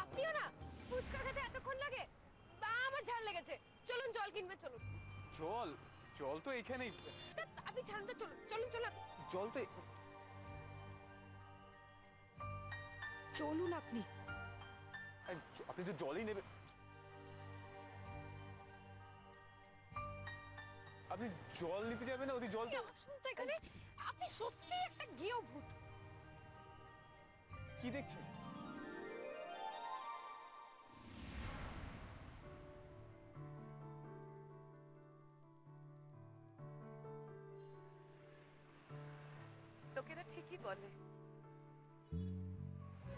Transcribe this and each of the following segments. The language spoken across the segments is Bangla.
আপনিও না ফুচকা খেতে এতক্ষণ লাগে? তা আমার ঝাল লেগেছে, চলুন জল কিনবে চলুন। জল? জল তো এখানেই। আপনি ছাড়ুন তো, চলুন চলুন চলুন। জল তো চলুন আপনি। আপনি তো জলই নেবে। আপনি জল নিতে যাবেন না? ওদিকে জল তো। আসুন তো এখানে, আপনি সত্যি একটা গেঁয়ো ভূত। কি দেখছেন? লোকেরা ঠিকই বলে,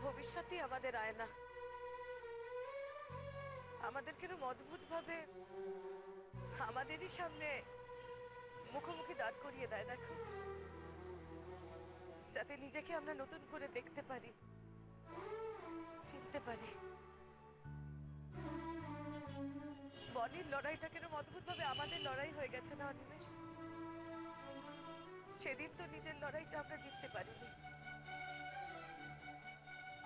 ভবিষ্যতই আমাদের আয়না। আমাদের কিরকম অদ্ভুত ভাবে আমাদেরই সামনে মুখোমুখি দাঁড় করিয়ে দেয়, দেখো, যাতে নিজেকে আমরা নতুন করে দেখতে পারি, চিনতে পারি। বনির লড়াইটা কিরকম অদ্ভুত ভাবে আমাদের লড়াই হয়ে গেছে না অনিমেষ? সেদিন তো নিজের লড়াইটা আমরা জিততে পারিনি,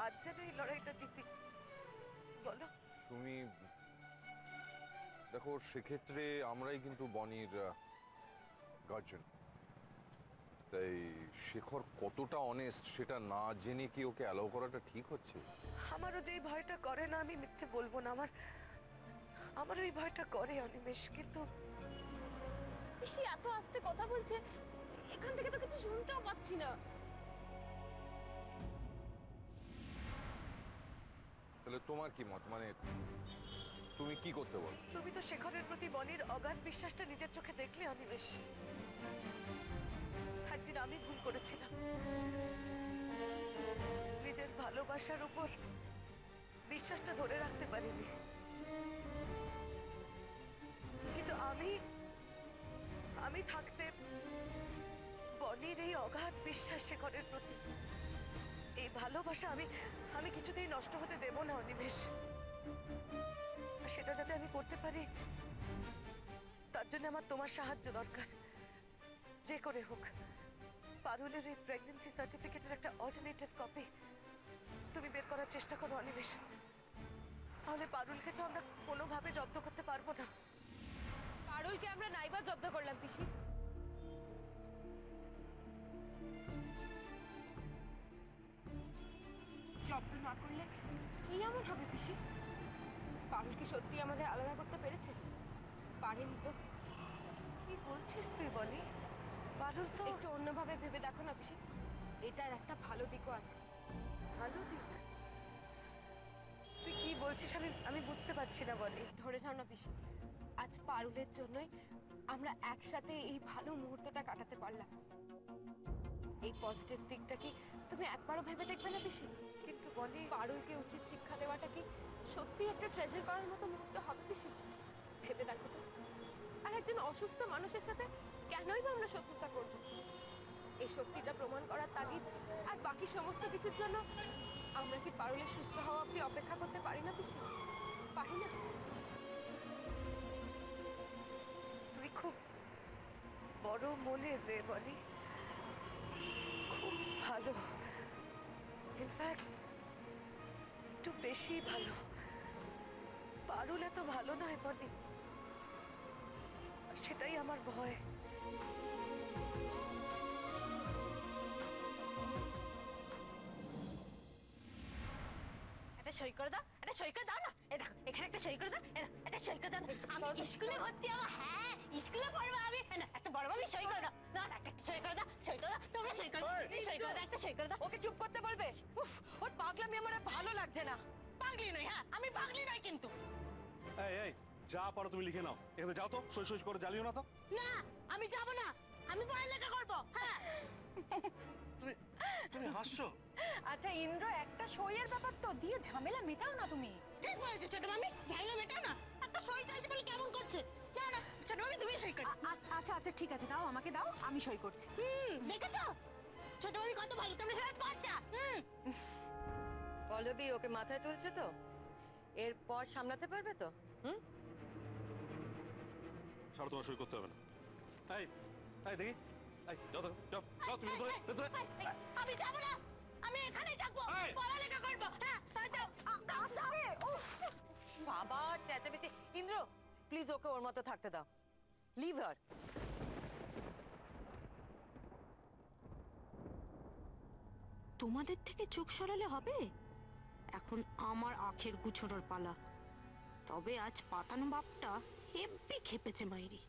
আজ যেন এই লড়াইটা জিতি। বলো তুমি দেখো, সেক্ষেত্রে আমরাই কিন্তু বনির গার্জেন। তাই শেখর কতটা অনেস্ট সেটা না জেনে কি ওকে অ্যালাউ করাটা ঠিক হচ্ছে? আমারও যেই ভয়টা করে না, আমি মিথ্যে বলবো না, আমার ওই ভয়টা করে অনিমেষ। কিন্তু পিসি এত আস্তে কথা বলছে, এখান থেকে তো কিছু শুনতেও পাচ্ছি না। তাহলে তোমার কি মত? মানে তুমি কি করতে বল? তুমি তো শেখরের প্রতি বনির অগাধ বিশ্বাসটা নিজের চোখে দেখলে অনিমেষ। একদিন আমি ভুল করেছিলাম, নিজের ভালোবাসার উপর বিশ্বাসটা ধরে রাখতে পারিনি। কিন্তু আমি থাকতে বনির এই অগাধ বিশ্বাস শেখরের প্রতি, এই ভালোবাসা আমি কিছুতেই নষ্ট হতে দেব না অনিমেষ। সেটা যাতে আমি করতে পারি, তার জন্য আমার তোমার সাহায্য দরকার। যে করে হোক পারুলের এই প্রেগন্যান্সি সার্টিফিকেটের একটা অল্টারনেটিভ কপি তুমি বের করার চেষ্টা করো অনিমেষ। তাহলে পারুলকে তো আমরা কোনোভাবে জব্দ করতে পারবো না। পারুলকে আমরা নাইবা জব্দ করলাম পিসি, জব্দ না করলে কি এমন হবে পিসি? পারুল কি সত্যি আমাদের আলাদা করতে পেরেছে? পারেনি তো। কি বলছিস তুই বলি? পারুল তো একটু অন্যভাবে ভেবে দেখো না পিসি, এটার একটা ভালো দিকও আছে। ভালো দিক? তুই কি বলছিস আমি বুঝতে পারছি না বলি। ধরে নাও না পিসি, আজ পারুলের জন্যই আমরা একসাথে এই ভালো মুহূর্তটা কাটাতে পারলাম। এই পজিটিভ দিকটা কি তুমি একবারও ভেবে দেখবে না পিসি? কিন্তু বলি, পারুলকে উচিত শিক্ষা দেওয়াটা কি সত্যি একটা ট্রেজার করার মতো মুহূর্ত হবে পিসি? ভেবে দেখো তো। আর একজন অসুস্থ মানুষের সাথে কেনই বা আমরা শত্রুতা করব? এই সত্যিটা প্রমাণ করার তাগিদ আর বাকি সমস্ত কিছুর জন্য আমরা কি পারুলের সুস্থ হওয়া অবধি অপেক্ষা করতে পারি না পিসি? পারি না? তুই খুব বড় মনের রে বলি, খুব ভালো। ইনফ্যাক্ট একটু বেশি ভালো। পারুল এত ভালো নয় বনি, সেটাই আমার ভয়। একটা সই করে দাও, একটা সই করে দাও না। এই দেখো এখানে একটা সই করে দাও, একটা সই করে দাও। আমি স্কুলে ভর্তি হবো। হ্যাঁ, স্কুলে পড়বো আমি। একটা বড় ভাবি সই করে দাও। না একটা সই করে দাও, সই করে দাও। তোমরা সই করে দাও, সই করে দাও, একটা সই করে দাও। ওকে চুপ করতে বলবে? উফ, ওর পাগলামি আমার আর ভালো লাগছে না। পাগলি নই, হ্যাঁ আমি পাগলি নই কিন্তু। এই যা পারো তুমি লিখে নাও, এখানে যাও তো, সই সই করে জ্বালিও না তো। না আমি যাব না, আমি পড়ালেখা করবো। হ্যাঁ তুমি হাসছো? আচ্ছা ইন্দ্র, একটা সইয়ের ব্যাপার তো, দিয়ে ঝামেলা মেটাও না তুমি। ঠিক বলেছো ছোট মামি, ঝামেলা মেটাও না। একটা সই চাইছে বলে কেমন করছে? না না ছোট মামি তুমি সই করো। আচ্ছা আচ্ছা ঠিক আছে, দাও আমাকে দাও, আমি সই করছি। দেখেছো ছোট মামি কত ভালো, তোমরা সবাই বাচ্চা। পল্লবী ওকে মাথায় তুলছে তো, এরপর সামলাতে পারবে তো? ছাড়ো, তোমার সই করতে হবে না। এই দেখি এই, যাও তো, যাও, যাও, তুমি ভেতরে, ভেতরে। আমি যাবো না, আমি এখানেই থাকবো, এই! পড়ালেখা করবো। হ্যাঁ, যাও। আবার চেঁচামেচি। ইন্দ্র, প্লিজ ওকে ওর মতো থাকতে দাও। Leave her. তোমাদের থেকে চোখ সরালে হবে? এখন আমার আখের গুছোনোর পালা। তবে আজ পাতানো বাপটা হেব্বি খেপেছে মাইরি।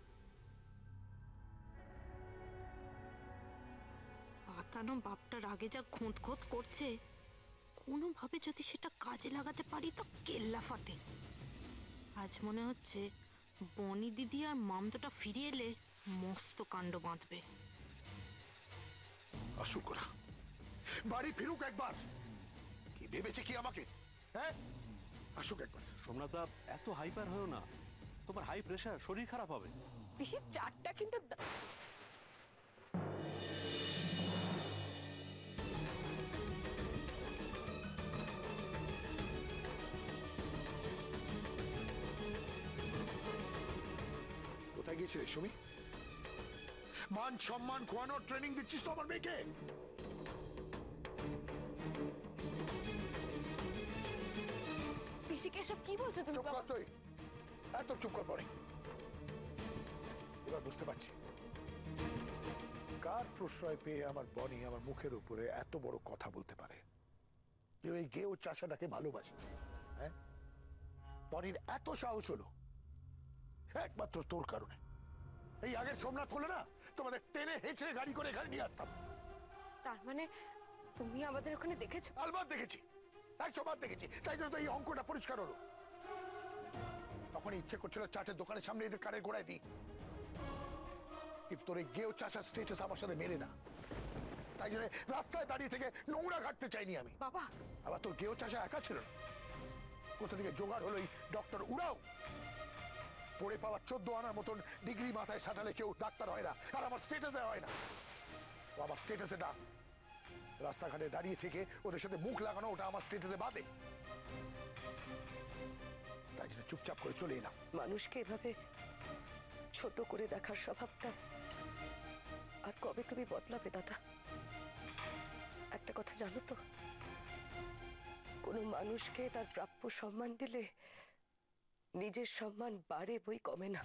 পাতানো বাপটার আগে যা খোঁত খোঁত করছে, কোনোভাবে যদি সেটা কাজে লাগাতে পারি তো কেল্লা ফাতে। আজ মনে হচ্ছে বনি দিদি আর মামদোটা ফিরে এলে মস্ত কাণ্ড বাঁধবে। আসুক ওরা, বাড়ি ফিরুক একবার। কি ভেবেছে কি আমাকে? হ্যাঁ, আসুক একবার। সোমনাথদা, এত হাইপার হয়েও না, তোমার হাই প্রেশার, শরীর খারাপ হবে। পিসি চারটা কিন্তু কোথায় গেছিলে সুমি? মান সম্মান খোয়ানোর ট্রেনিং দিচ্ছিস তো আমার মেয়েকে? পিসিকে এসব কি বলছো তুমি? চুপ কর তুই, একদম চুপ কর পরে। এবার বুঝতে পারছি কার প্রশ্রয় পেয়ে আমার বনি আমার মুখের উপরে এত বড় কথা বলতে পারে যে ওই গেও চাষাটাকে ভালোবাসে। হ্যাঁ, বনির এত সাহস হলো একমাত্র তোর কারণে। এই আগের সোমনাথ হলে না, তোমাদের টেনে হেঁচড়ে গাড়ি করে এখানে নিয়ে আসতাম। তার মানে তুমি আমাদের ওখানে দেখেছো? আলবাত দেখেছি, 100 বার দেখেছি। তাই জন্য তো এই অঙ্কটা পরিষ্কার হলো। তখন ইচ্ছে করছিল চাটের দোকানের সামনে এদের কানের গোড়ায় দিই, কিন্তু তোর এই গেও চাষার স্টেটাস আমার সাথে মেলে না। তাই জন্য রাস্তায় দাঁড়িয়ে থেকে নোংরা ঘাটতে চাইনি আমি। বাবা, আবার তোর গেও চাষা একা ছিল না, কোথা থেকে জোগাড় হলো এই ডক্টর উড়াও। পড়ে পাওয়া 14 আনার মতন ডিগ্রি মাথায় সাঁটালে কেউ ডাক্তার হয় না, আর আমার স্টেটাসে হয় না। ও আমার স্টেটাসে না, রাস্তাঘাটে দাঁড়িয়ে থেকে ওদের সাথে মুখ লাগানো ওটা আমার স্টেটাসে বাদে। তাই জন্য চুপচাপ করে চলে এলাম। মানুষকে এভাবে ছোট করে দেখার স্বভাবটা আর কবে তুমি বদলাবে দাদা? একটা কথা জানো তো, কোনো মানুষকে তার প্রাপ্য সম্মান দিলে নিজের সম্মান বাড়ে বই কমে না।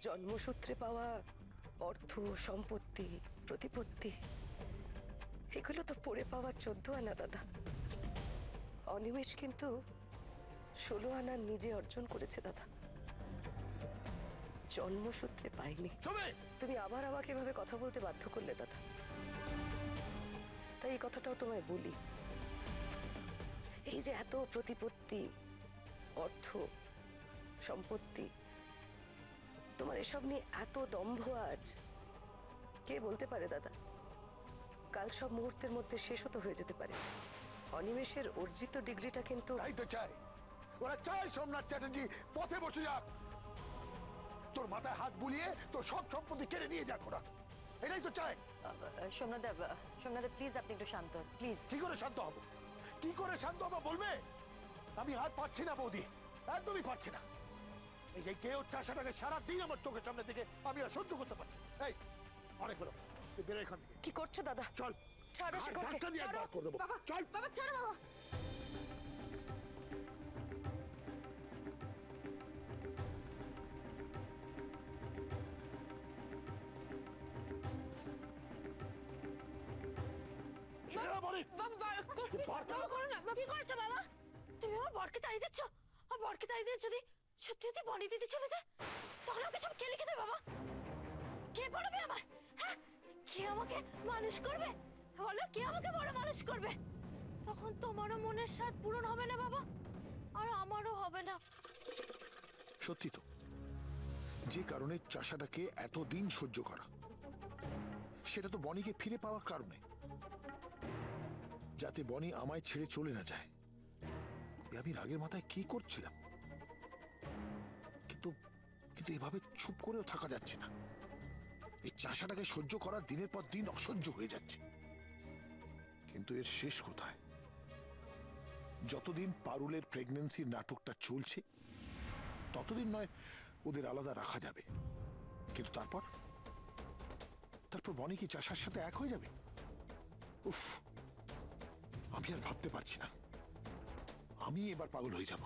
জন্মসূত্রে পাওয়া অর্থ, সম্পত্তি, প্রতিপত্তি, এগুলো তো পড়ে পাওয়া 14 আনা দাদা। অনিমেষ কিন্তু 16 আনা নিজে অর্জন করেছে দাদা, জন্মসূত্রে পাইনি। তুমি আবার আমাকে এভাবে কথা বলতে বাধ্য করলে দাদা, তাই এই কথাটাও তোমায় বলি। এই যে এত প্রতিপত্তি, অর্থ, সম্পত্তি, তোমার এসব নিয়ে এত দম্ভ আজ, কে বলতে পারে দাদা? কাল সব মুহূর্তের মধ্যে শেষ হতে হয়ে যেতে পারে। অনিমেষের অর্জিত ডিগ্রিটা কিন্তু। তাই তো চাই, ওরা চায় সোমনাথ চ্যাটার্জি পথে বসে যাক, তোর মাথায় হাত বুলিয়ে তোর সব সম্পত্তি কেড়ে নিয়ে যাক ওরা। এটাই তো চায়। সোমনাথ, প্লিজ আপনি একটু শান্ত, প্লিজ। কি করে শান্ত হবো? কি করে শান্ত হবো বলবে? আমি আর পারছি না বৌদি, একদমই পারছি না। এই যে কেউ চাষাটাকে সারাদিন আমার চোখের সামনে থেকে আমি আর সহ্য করতে পারছি। এই অনেক হলো, তুই বেরো এখান থেকে। কি করছো দাদা? চল, ছাড়ো শেখরকে, ধাক্কা দিয়ে ছাড়ো। বার করে দেবো। বাবা, চল বাবা ছাড়ো বাবা। ছেড়ে দাও বলি। বাবা, বাবা করো না। কি করেছো বাবা? তুমি আমার বরকে তাড়িয়ে দিচ্ছ? আর বরকে তাড়িয়ে দিয়ে যদি সত্যি সত্যি বনি দিদি চলে যায়, তখন আমাকে সব কে লিখে দেবে বাবা? কে পড়বে আমার? হ্যাঁ, কে আমাকে মানুষ করবে? বলো, কে আমাকে বড় মানুষ করবে? তখন তোমারও মনের স্বাদ পূরণ হবে না বাবা, আর আমারও হবে না। সত্যি তো, যে কারণে চাষাটাকে এতদিন সহ্য করা, সেটা তো বনিকে ফিরে পাওয়ার কারণে, যাতে বনি আমায় ছেড়ে চলে না যায়। আমি রাগের মাথায় কি করছিলাম, কিন্তু কিন্তু এভাবে চুপ করেও থাকা যাচ্ছে না। এই চাষাটাকে সহ্য করার দিনের পর দিন অসহ্য হয়ে যাচ্ছে। কিন্তু এর শেষ কোথায়? যতদিন পারুলের প্রেগন্যান্সির নাটকটা চলছে, ততদিন নয় ওদের আলাদা রাখা যাবে। কিন্তু তারপর তারপর বনি কি চাষার সাথে এক হয়ে যাবে? উফ, আমি আর ভাবতে পারছি না। আমি এবার পাগল হয়ে যাব।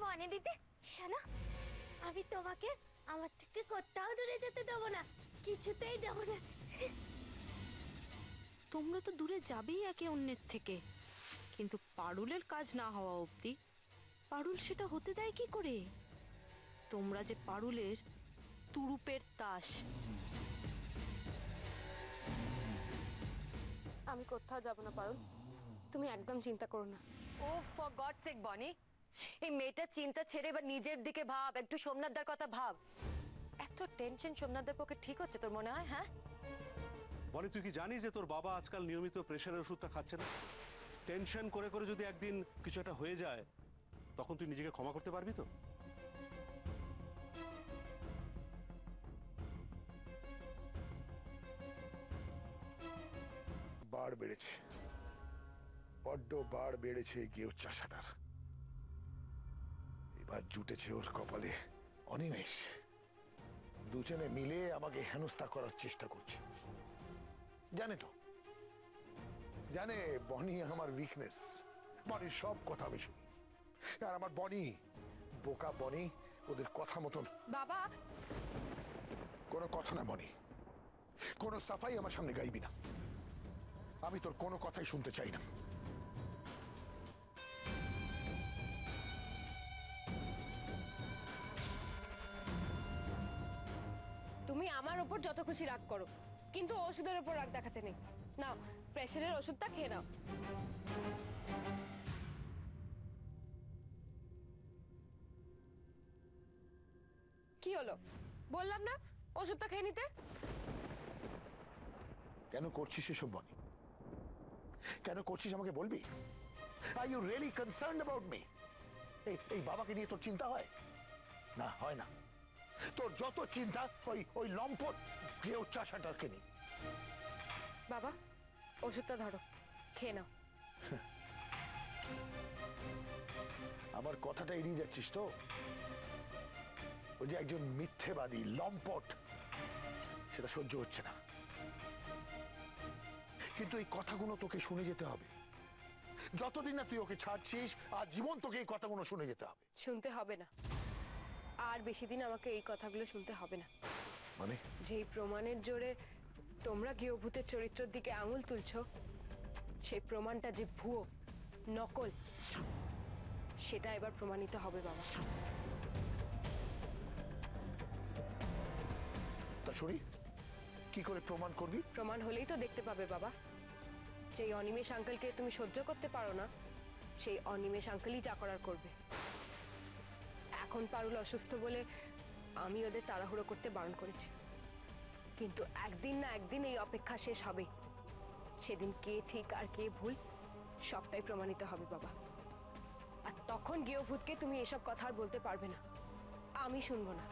মনে দিতে শোনো, আমি তোমাকে আমার থেকে কোথাও দূরে যেতে দেবো না, কিছুতেই দেবো না। তোমরা তো দূরে যাবেই একে অন্যের থেকে, কিন্তু পারুলের কাজ না হওয়া অবধি পারুল সেটা হতে দেয় কি করে? তোমরা যে পারুলের তুরুপের তাস। আমি কোথাও যাব না পারুল, তুমি একদম চিন্তা করো না। ও ফর গড সেক বনি, এই মেয়েটার চিন্তা ছেড়ে এবার নিজের দিকে ভাব, একটু সোমনাথদার কথা ভাব। এত টেনশন সোমনাথদার পক্ষে ঠিক হচ্ছে তোর মনে হয়? হ্যাঁ বনি, তুই কি জানিস যে তোর বাবা আজকাল নিয়মিত প্রেশারের ওষুধটা খাচ্ছে না? টেনশন করে করে যদি একদিন কিছু একটা হয়ে যায়, তখন তুই নিজেকে ক্ষমা করতে পারবি তো? বাড় বেড়েছে, বড্ড বাড় বেড়েছে গেও চাষাটার। এবার জুটেছে ওর কপালে অনিমেষ। দুজনে মিলে আমাকে হেনস্থা করার চেষ্টা করছে। জানে তো, জানে বনি আমার উইকনেস। বনির সব কথা আমি শুনি, আর আমার বনি, বোকা বনি, ওদের কথা মতন। বাবা, কোনো কথা না বনি, কোনো সাফাই আমার সামনে গাইবি না। আমি তোর কোনো কথাই শুনতে চাই না। তুমি আমার ওপর যত খুশি রাগ করো, কিন্তু ওষুধের ওপর রাগ দেখাতে নেই। নাও, প্রেশারের ওষুধটা খেয়ে নাও। কি হলো? বললাম না ওষুধটা খেয়ে নিতে। কেন করছিস এসব বনি? কেন করছিস আমাকে বলবি? Are you really concerned about me? এই বাবাকে নিয়ে তোর চিন্তা হয় না? হয় না। তোর যত চিন্তা ওই লম্পট গেও চাষাটাকে নিয়ে। বাবা, ওষুধটা ধরো, খেয়ে নাও। আমার কথাটা এড়িয়ে যাচ্ছিস তো? ওই যে একজন মিথ্যেবাদী লম্পট, সেটা সহ্য হচ্ছে না। কিন্তু এই কথাগুলো তোকে শুনে যেতে হবে। যতদিন না তুই ওকে ছাড়ছিস, আর জীবন তোকে এই কথাগুলো শুনে যেতে হবে। শুনতে হবে না, আর বেশি দিন আমাকে এই কথাগুলো শুনতে হবে না। মানে? যেই প্রমাণের জোরে তোমরা গৃহভূতের চরিত্রের দিকে আঙুল তুলছো, সেই প্রমাণটা যে ভুয়ো, নকল, সেটা এবার প্রমাণিত হবে বাবা। তা শুনি, কি করে প্রমাণ করবি? প্রমাণ হলেই তো দেখতে পাবে বাবা। যেই অনিমেষ আঙ্কেলকে তুমি সহ্য করতে পারো না, সেই অনিমেষ আঙ্কেলই যা করার করবে। এখন পারুল অসুস্থ বলে আমি ওদের তাড়াহুড়ো করতে বারণ করেছি, কিন্তু একদিন না একদিন এই অপেক্ষা শেষ হবে। সেদিন কে ঠিক আর কে ভুল সবটাই প্রমাণিত হবে বাবা। আর তখন গৃহভূতকে তুমি এসব কথা আর বলতে পারবে না, আমি শুনবো না।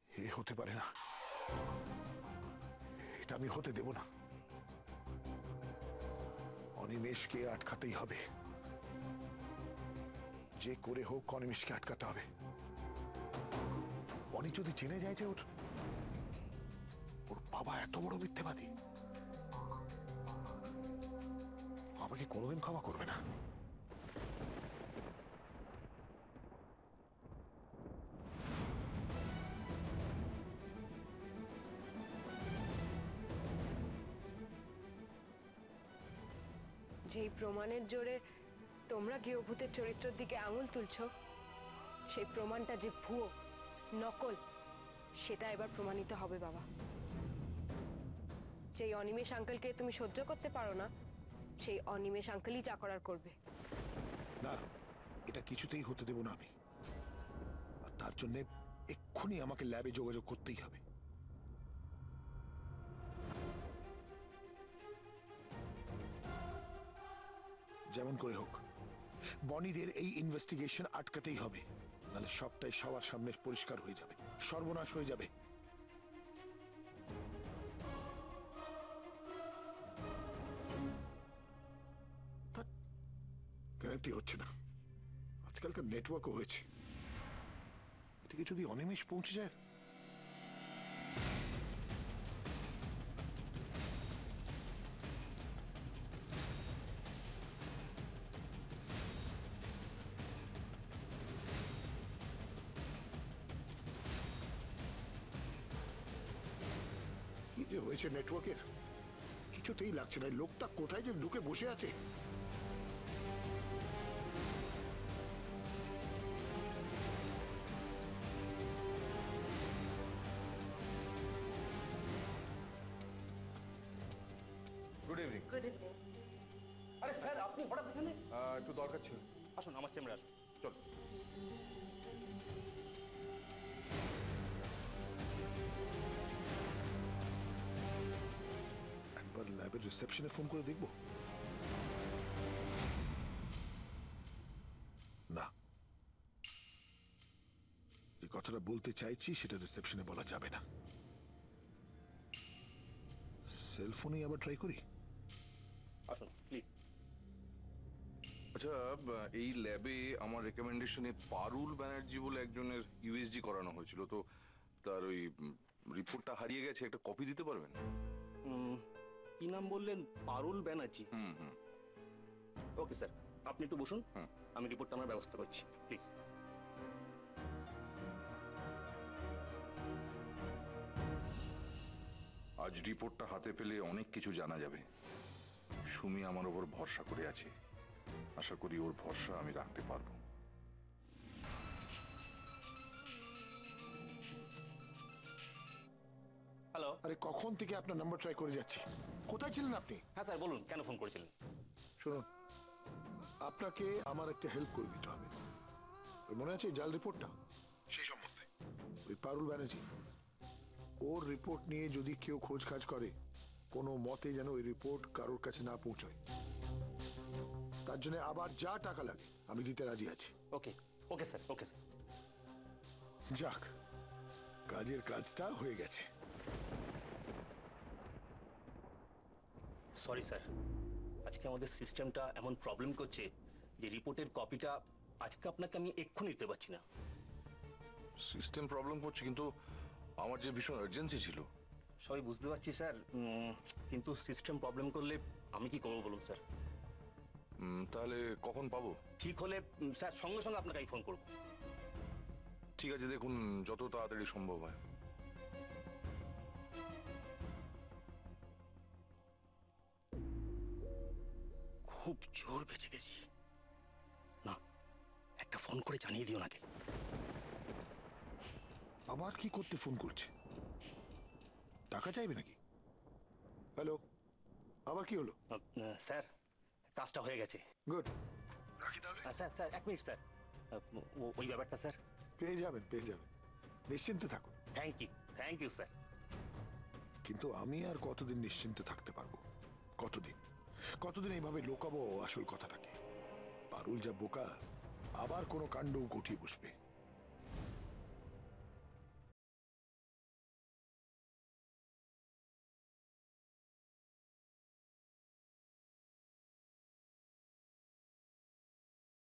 এ হতে পারে না, এটা আমি হতে দেব না। অনিমেষকে আটকাতেই হবে, যে করে হোক অনিমেষকে আটকাতে হবে। অনি যদি জেনে যায় যে ওর বাবা এত বড় মিথ্যেবাদী, আমাকে কোনোদিন ক্ষমা করবে না। যেই প্রমাণের জোরে তোমরা গৃহভূতের চরিত্রের দিকে আঙুল তুলছো, সেই প্রমাণটা যে ভুয়ো, নকল, সেটা এবার প্রমাণিত হবে বাবা। যেই অনিমেষ আঙ্কেলকে তুমি সহ্য করতে পারো না, সেই অনিমেষ আঙ্কেলই যা করার করবে। না, এটা কিছুতেই হতে দেব না আমি। আর তার জন্য এক্ষুনি আমাকে ল্যাবে যোগাযোগ করতেই হবে। যেমন করে হোক বনিদের এই ইনভেস্টিগেশন আটকাতেই হবে, নাহলে সবটাই সবার সামনে পরিষ্কার হয়ে যাবে, সর্বনাশ হয়ে যাবে। কানেক্টই হচ্ছে না। আজকালকার নেটওয়ার্কও হয়েছে, এদিকে যদি অনিমেষ পৌঁছে যায়। কি যে হয়েছে নেটওয়ার্কের, কিছুতেই লাগছে না। লোকটা কোথায় যে ঢুকে বসে আছে। Good evening. Good evening. আরে স্যার, আপনি হঠাৎ এখানে? একটু দরকার ছিল। আসুন আমার চেম্বারে আসুন। চল। একবার ল্যাবের রিসেপশনে ফোন করে দেখব। না, যে কথাটা বলতে চাইছি সেটা রিসেপশনে বলা যাবে না। সেলফোনেই আবার ট্রাই করি। আসুন প্লিজ। আচ্ছা, এই ল্যাবে আমার রেকমেন্ডেশনে পারুল ব্যানার্জি বলে একজনের ইউএসজি করানো হয়েছিল, তো তার ওই রিপোর্টটা হারিয়ে গেছে, একটা কপি দিতে পারবেন? কি নাম বললেন? পারুল ব্যানার্জি? হুম হুম। ওকে স্যার, আপনি একটু বসুন, হুম। আমি রিপোর্টটা আমার ব্যবস্থা করছি, প্লিজ। আজ রিপোর্টটা হাতে পেলে অনেক কিছু জানা যাবে। সুমি আমার ওপর ভরসা করে আছে, আশা করি ওর ভরসা আমি রাখতে পারবো। হ্যালো। আরে কখন থেকে আপনার নাম্বার ট্রাই করে যাচ্ছি, কোথায় ছিলেন আপনি? হ্যাঁ স্যার বলুন, কেন ফোন করেছিলেন? শুনুন, আপনাকে আমার একটা হেল্প করে দিতে হবে। ওই মনে আছে জাল রিপোর্টটা, সেই সম্বন্ধে ওই পারুল ব্যানার্জি, ওর রিপোর্ট নিয়ে যদি কেউ খোঁজ খাজ করে, কোনো মতে যেন ওই রিপোর্ট কারোর কাছে না পৌঁছয়। তার জন্য আবার যা টাকা লাগে আমি দিতে রাজি আছি। ওকে ওকে স্যার, ওকে স্যার। যাক, কাজের কাজটা হয়ে গেছে। সরি স্যার, আজকে আমাদের সিস্টেমটা এমন প্রবলেম করছে যে রিপোর্টের কপিটা আজকে আপনাকে আমি এক্ষুনি দিতে পারছি না। সিস্টেম প্রবলেম করছে, কিন্তু আমার যে ভীষণ আর্জেন্সি ছিল। সবাই বুঝতে পারছি স্যার, কিন্তু সিস্টেম প্রবলেম করলে আমি কি করবো বলুন স্যার? তাহলে কখন পাবো? ঠিক হলে স্যার সঙ্গে সঙ্গে আপনাকে আমি ফোন করবো। ঠিক আছে, দেখুন যত তাড়াতাড়ি সম্ভব হয়। খুব জোর বেঁচে গেছি। না, একটা ফোন করে জানিয়ে দিও নাকি। আবার কি করতে ফোন করছে? টাকা চাইবে নাকি? হ্যালো, আবার কি হলো? স্যার, কাজটা হয়ে গেছে। গুড, রাখি তাহলে। স্যার স্যার, এক মিনিট স্যার, ওই ব্যাপারটা স্যার। পেয়ে যাবেন, পেয়ে যাবেন, নিশ্চিন্তে থাকুন। Thank you sir. কিন্তু আমি আর কতদিন নিশ্চিন্তে থাকতে পারবো? কতদিন কতদিন এইভাবে লোকাবো আসল কথাটাকে? পারুল যা বোকা, আবার কোনো কাণ্ড ঘটিয়ে বসবে।